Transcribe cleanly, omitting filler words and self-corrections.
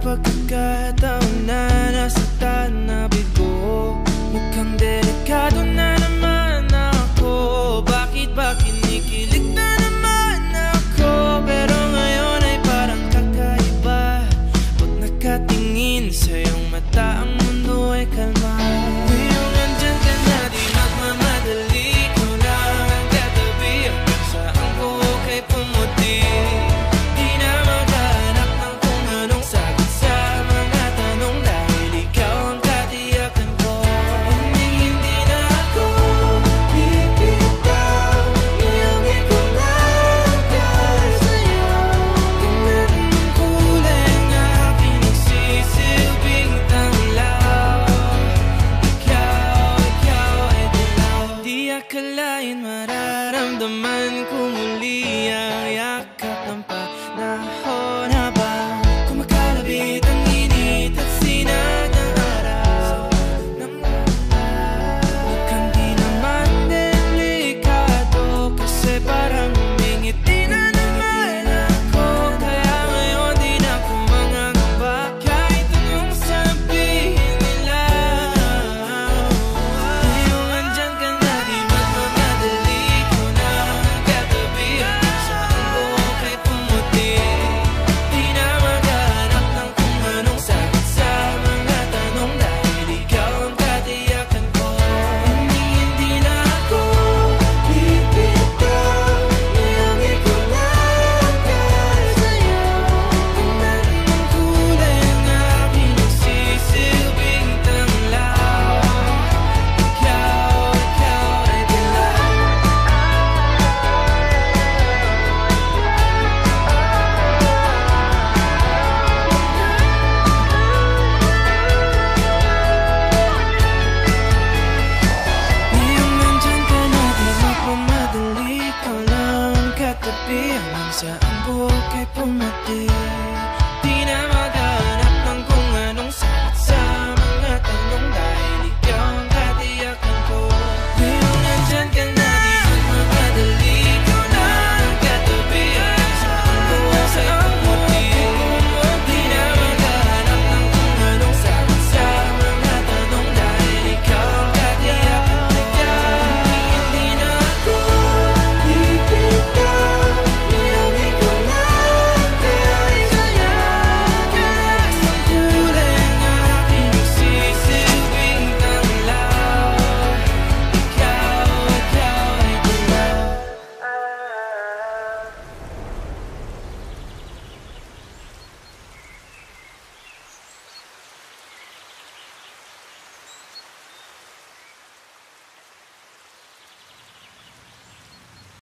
pagkakataon na nasaktan na bigo. Mukhang delikado na naman ako. Bakit ba kinikilig na naman ako? Pero ngayon ay parang kakaiba. Pag nakatingin sa iyong mata, ang mundo ay kalma. Ngayong andyan ka na, di magmamadali. Ko lang ang katabi, hanggang saan ko kay pumuti. Di na maghanap ng kung anong sagot sa mga tanong, dahil ikaw ang katiyakan ko. Hindi na ako bibitaw, iangin ko lang dahil sa'yo. Tingnan mong kulay ang aking nagsisilbing tanglaw. Ikaw ay dilaw. Di akalain mararamdaman ko muli ang yakap ng panahon, habang kumakalabit ang init at sinag ng araw ng ulan. Mukhang di naman delikado, kasi parang humingiti na naman ako. Kaya ngayon di na ako mangangamba, kahit anong sabihin nila. Ngayong andyan ka na, di magmamadali. Ko na ang katabi, hanggang saan ko kay pumuti. Di na maghanap ng kung anong sagot sa mga tanong, dahil ikaw ang katiyakan ko. Hindi na ako bibitaw, iangin ko lang dahil sa'yo. Tingnan mong kulay ang aking nagsisilbing tanglaw. Ikaw ay dilaw. Ngayong nandyan ka na, di magmamadali. Ikaw lang ang katabi, hanggang saan buhok ay pumati. Di na